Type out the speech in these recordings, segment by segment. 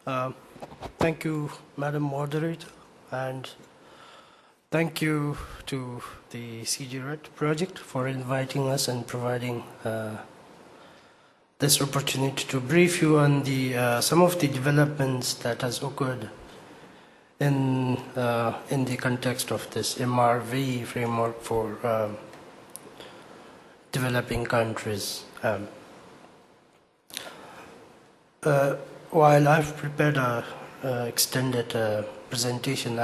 Uh, Thank you, Madam Moderator, and thank you to the CGRET project for inviting us and providing this opportunity to brief you on the some of the developments that has occurred in the context of this MRV framework for developing countries. While I've prepared a extended presentation,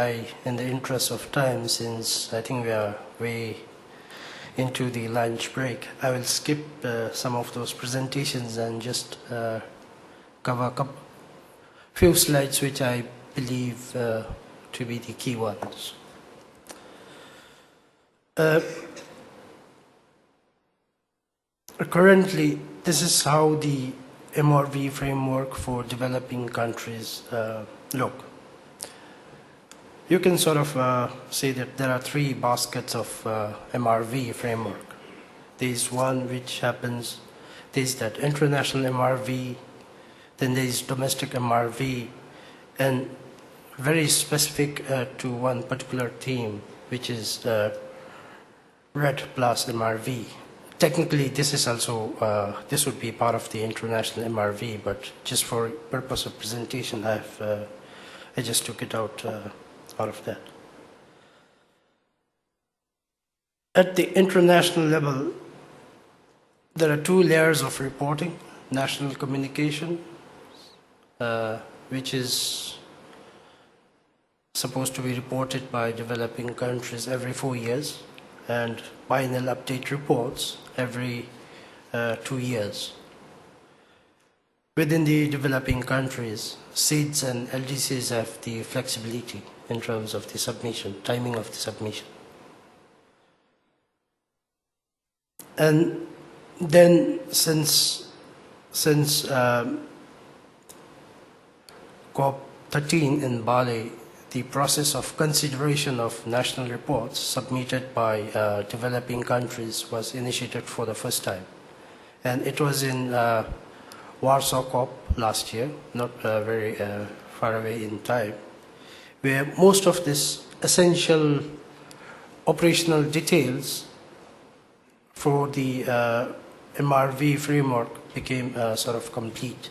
in the interest of time, since I think we are way into the lunch break, I will skip some of those presentations and just cover a few slides which I believe to be the key ones. Currently, this is how the MRV framework for developing countries look. You can sort of say that there are three baskets of MRV framework. There is one which happens, there is that international MRV, then there is domestic MRV, and very specific to one particular theme, which is RED plus MRV. Technically, this is also this would be part of the international MRV, but just for purpose of presentation, I just took it out of that. At the international level, there are two layers of reporting: national communication, which is supposed to be reported by developing countries every 4 years, and biennial update reports every 2 years. Within the developing countries, SEEDs and LDCs have the flexibility in terms of the submission, timing of the submission. And then since COP13 in Bali, the process of consideration of national reports submitted by developing countries was initiated for the first time. And it was in Warsaw COP last year, not very far away in time, where most of this essential operational details for the MRV framework became sort of complete.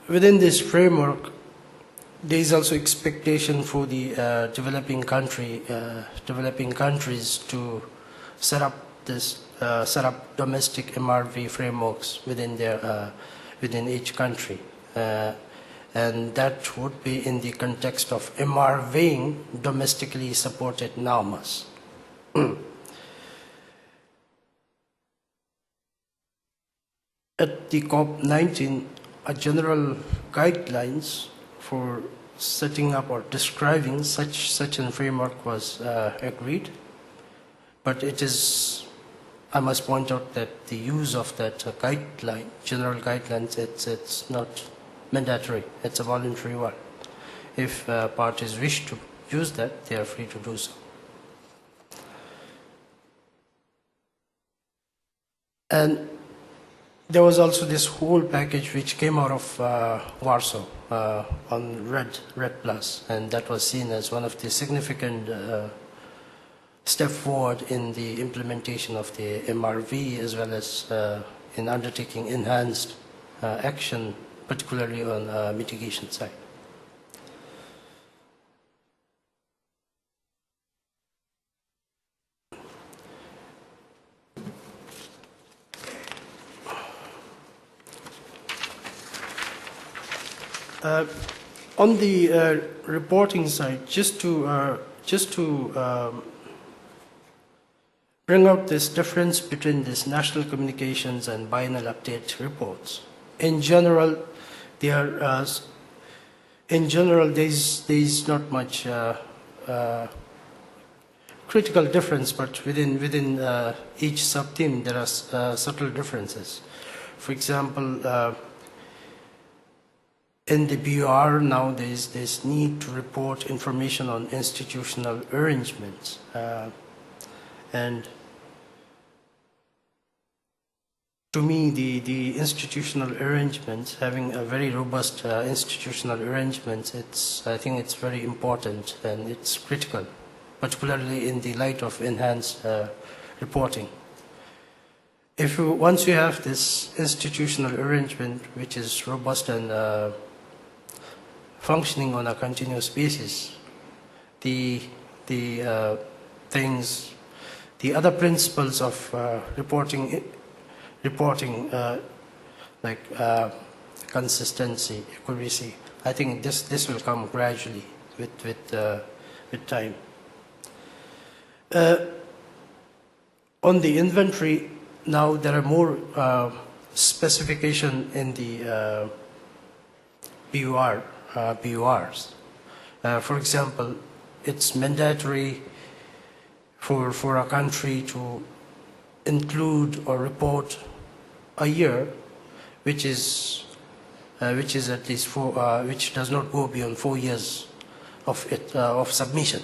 Within this framework, there is also expectation for the developing countries to set up domestic MRV frameworks within within each country, and that would be in the context of MRVing domestically supported norms. At the COP19, a general guidelines for setting up or describing such a framework was agreed, but it is, I must point out that the use of that guideline, general guidelines, it's not mandatory, it's a voluntary one. If parties wish to use that, they are free to do so. And there was also this whole package which came out of Warsaw on RED plus, and that was seen as one of the significant step forward in the implementation of the MRV, as well as in undertaking enhanced action, particularly on mitigation side. On the reporting side, just to bring out this difference between this national communications and biennial update reports. In general, there is not much critical difference, but within each sub-theme there are subtle differences. For example, in the BUR now there is this need to report information on institutional arrangements, and to me, the institutional arrangements, having a very robust institutional arrangements, I think it's very important and it's critical, particularly in the light of enhanced reporting. Once you have this institutional arrangement which is robust and functioning on a continuous basis, the other principles of reporting like consistency, accuracy, I think this will come gradually with time. On the inventory, now there are more specification in the BURs. For example, it's mandatory for a country to include or report a year which is at least which does not go beyond 4 years of submission.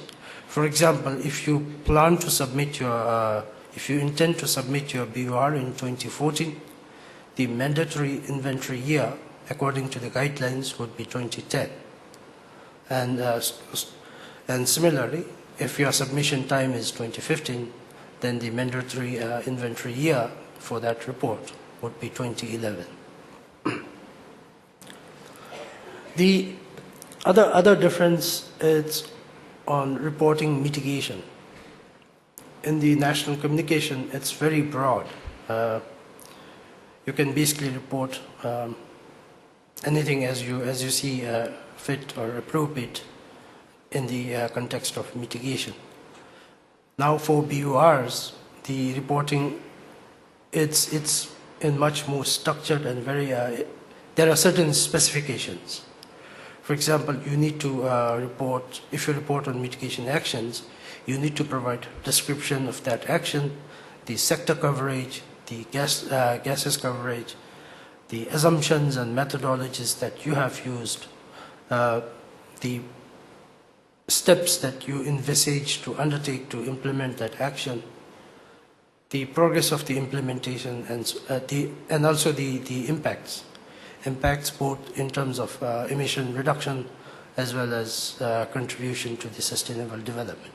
For example, if you plan to submit your if you intend to submit your BUR in 2014, the mandatory inventory year according to the guidelines would be 2010. And similarly, if your submission time is 2015, then the mandatory inventory year for that report would be 2011. The other difference is on reporting mitigation. In the national communication, it's very broad. You can basically report anything as you see fit or appropriate in the context of mitigation. Now for BURs, the reporting, it's in much more structured and very, there are certain specifications. For example, you need to report, if you report on mitigation actions, you need to provide description of that action, the sector coverage, the gases coverage, the assumptions and methodologies that you have used, the steps that you envisage to undertake to implement that action, the progress of the implementation, and also the impacts both in terms of emission reduction as well as contribution to the sustainable development.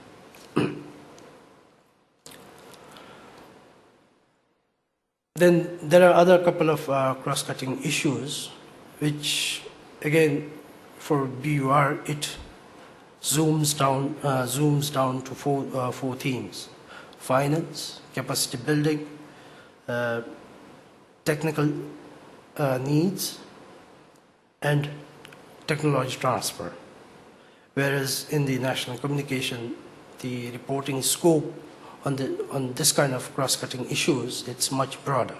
Then there are other couple of cross-cutting issues which, again, for BUR it zooms down to four themes: finance, capacity building, technical needs, and technology transfer. Whereas in the national communication, the reporting scope on this kind of cross-cutting issues, it's much broader.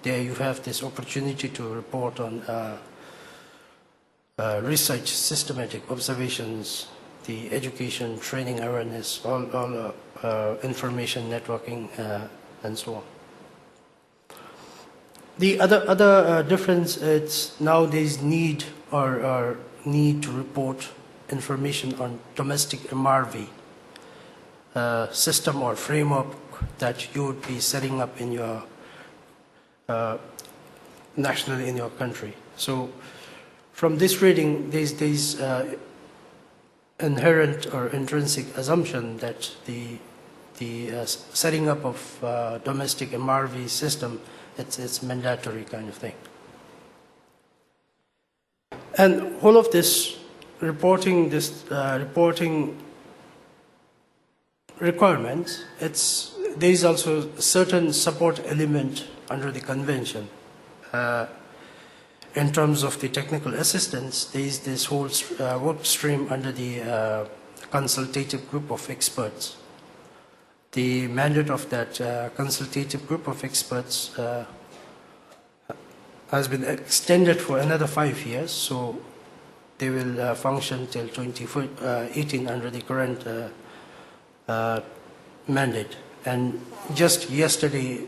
There you have this opportunity to report on research, systematic observations, the education, training, awareness, all information networking, and so on. The other difference is nowadays need to report information on domestic MRV system or framework that you would be setting up in your nationally in your country. So from this reading, there's inherent or intrinsic assumption that the setting up of domestic MRV system, it's mandatory kind of thing. And all of this reporting requirements, there is also a certain support element under the convention. In terms of the technical assistance, there is this whole work stream under the consultative group of experts. The mandate of that consultative group of experts has been extended for another 5 years, so they will function till 2018 under the current mandate. And just yesterday,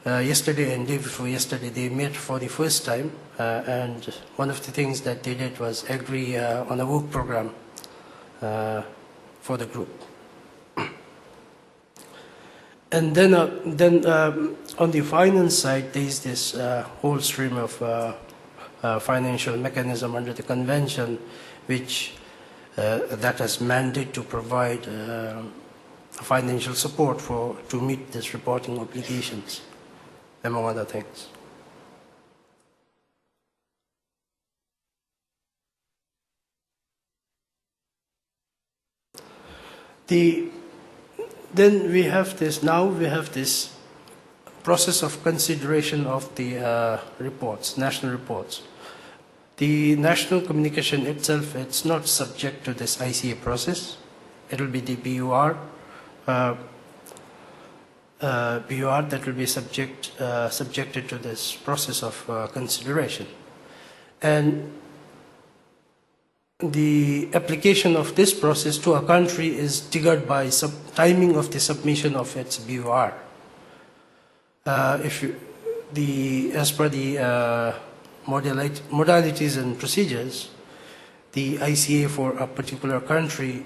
yesterday and day before yesterday, they met for the first time, and one of the things that they did was agree on a work program for the group. And then on the finance side, there is this whole stream of financial mechanism under the convention, which that has mandate to provide financial support to meet these reporting obligations, among other things. Then we have this process of consideration of the reports, national reports. The national communication itself, it's not subject to this ICA process. It will be the BUR that will be subjected to this process of consideration. And the application of this process to a country is triggered by timing of the submission of its BUR. As per the modalities and procedures, the ICA for a particular country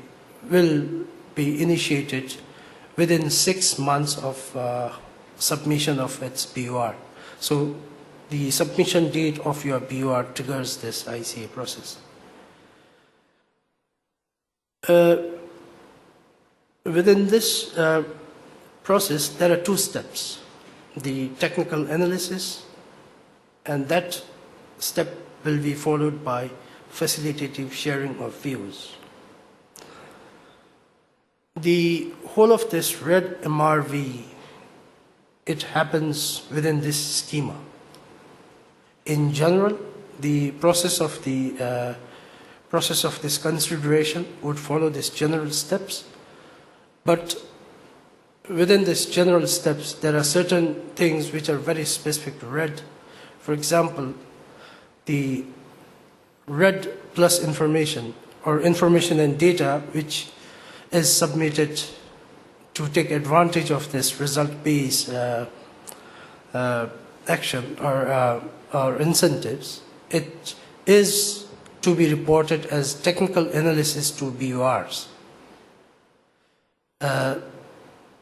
will be initiated within 6 months of submission of its BUR. So the submission date of your BUR triggers this ICA process. Within this process, there are 2 steps. The technical analysis, and that step will be followed by facilitative sharing of views. The whole of this red MRV, it happens within this schema. In general, the process of this consideration would follow these general steps, but within these general steps, there are certain things which are very specific to red. For example, the red plus information, or information and data, which is submitted to take advantage of this result-based action or incentives, it is to be reported as technical analysis to BURs.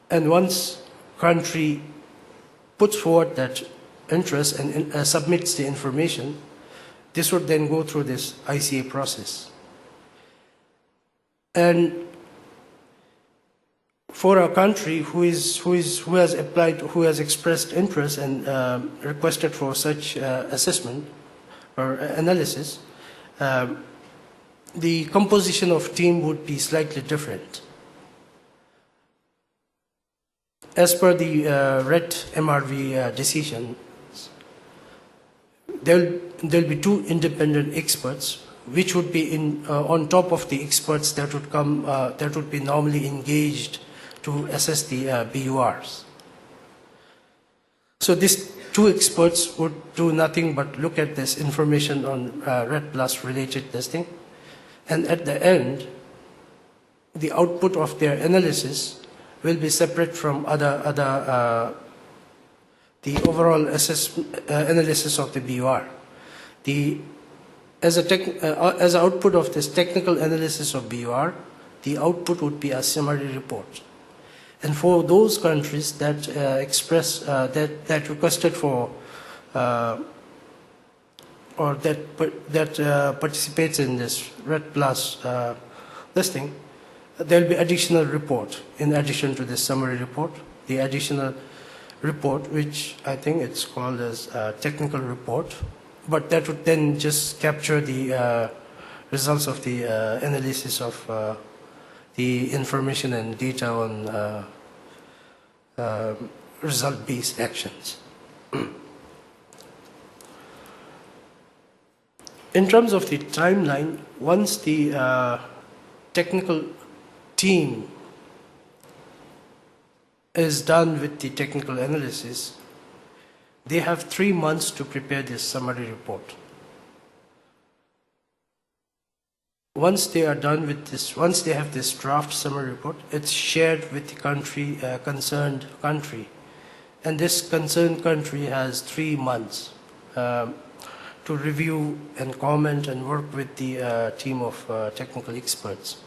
And once country puts forward that interest and submits the information, this would then go through this ICA process. And for a country who has expressed interest and requested for such assessment or analysis, the composition of team would be slightly different. As per the red MRV decision, there will be 2 independent experts, which would be on top of the experts that would be normally engaged to assess the BURs. So these 2 experts would do nothing but look at this information on red plus related testing, and at the end, the output of their analysis will be separate from the overall analysis of the BUR. As an output of this technical analysis of BUR, the output would be a summary report. And for those countries that that requested for or that participates in this red plus listing, there will be additional report in addition to this summary report. The additional report, which I think it's called as a technical report, but that would then just capture the results of the analysis of the information and data on result-based actions. In terms of the timeline, once the technical team is done with the technical analysis, they have 3 months to prepare this summary report. Once they are done with this, once they have this draft summary report, it's shared with the concerned country. And this concerned country has 3 months to review and comment and work with the team of technical experts.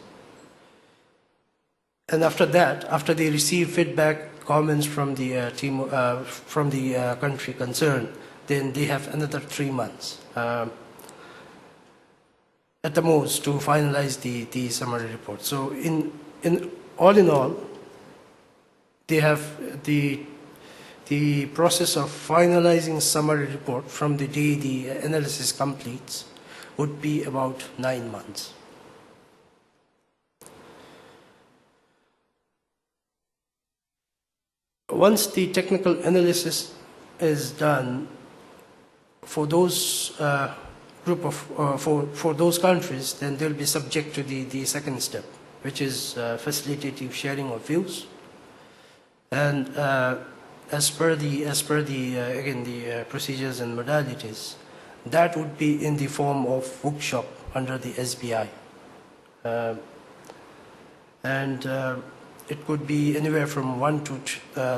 And after that, after they receive feedback, comments from the country concerned, then they have another 3 months at the most to finalize the summary report. So in all, they have the process of finalizing summary report from the day the analysis completes would be about 9 months. Once the technical analysis is done for those for those countries, then they'll be subject to the second step, which is facilitative sharing of views. And as per the procedures and modalities, that would be in the form of workshop under the SBI, it could be anywhere from 1 to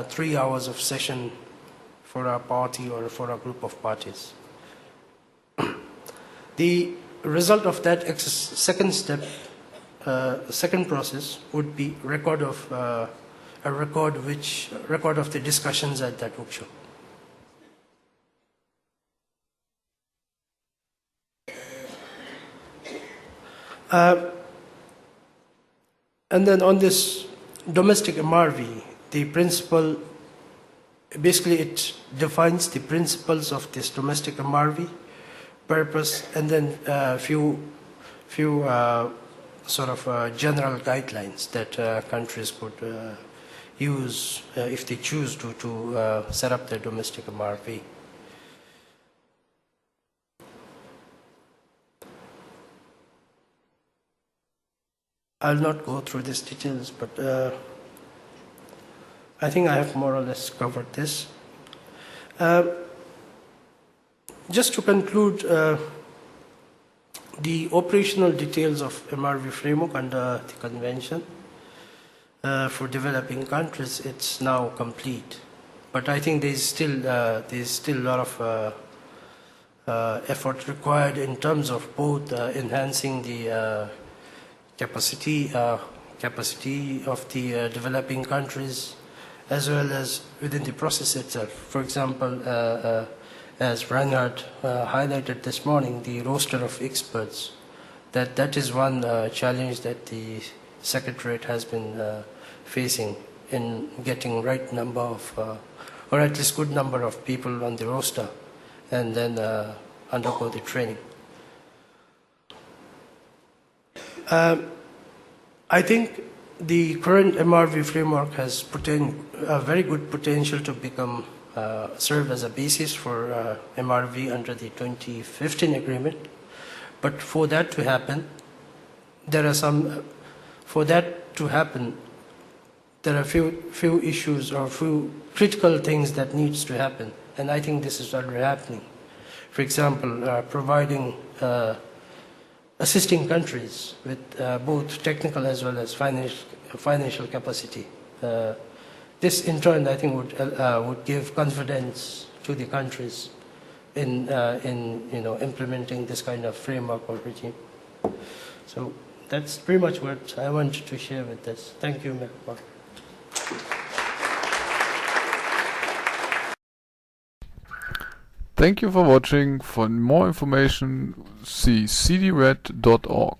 3 hours of session for a party or for a group of parties. The result of that second step, second process, would be record of the discussions at that workshop. And then on this domestic MRV, the principle, basically it defines the principles of this domestic MRV, purpose, and then a few general guidelines that countries could use if they choose to set up their domestic MRV. I'll not go through these details, but I think I have more or less covered this. Just to conclude, the operational details of MRV framework under the convention for developing countries, it's now complete. But I think there's still a lot of effort required in terms of both enhancing the capacity of the developing countries, as well as within the process itself. For example, as Reinhard highlighted this morning, the roster of experts, that is one challenge that the Secretariat has been facing in getting right number of, or at least good number of people on the roster, and then undergo the training. I think the current MRV framework has a very good potential to become serve as a basis for MRV under the 2015 agreement. But for that to happen, there are a few issues or few critical things that needs to happen, and I think this is already happening. For example, assisting countries with both technical as well as financial capacity. This, in turn, I think would give confidence to the countries in implementing this kind of framework or regime. So that's pretty much what I wanted to share with this. Thank you, Mr. Thank you for watching. For more information, see cdred.org.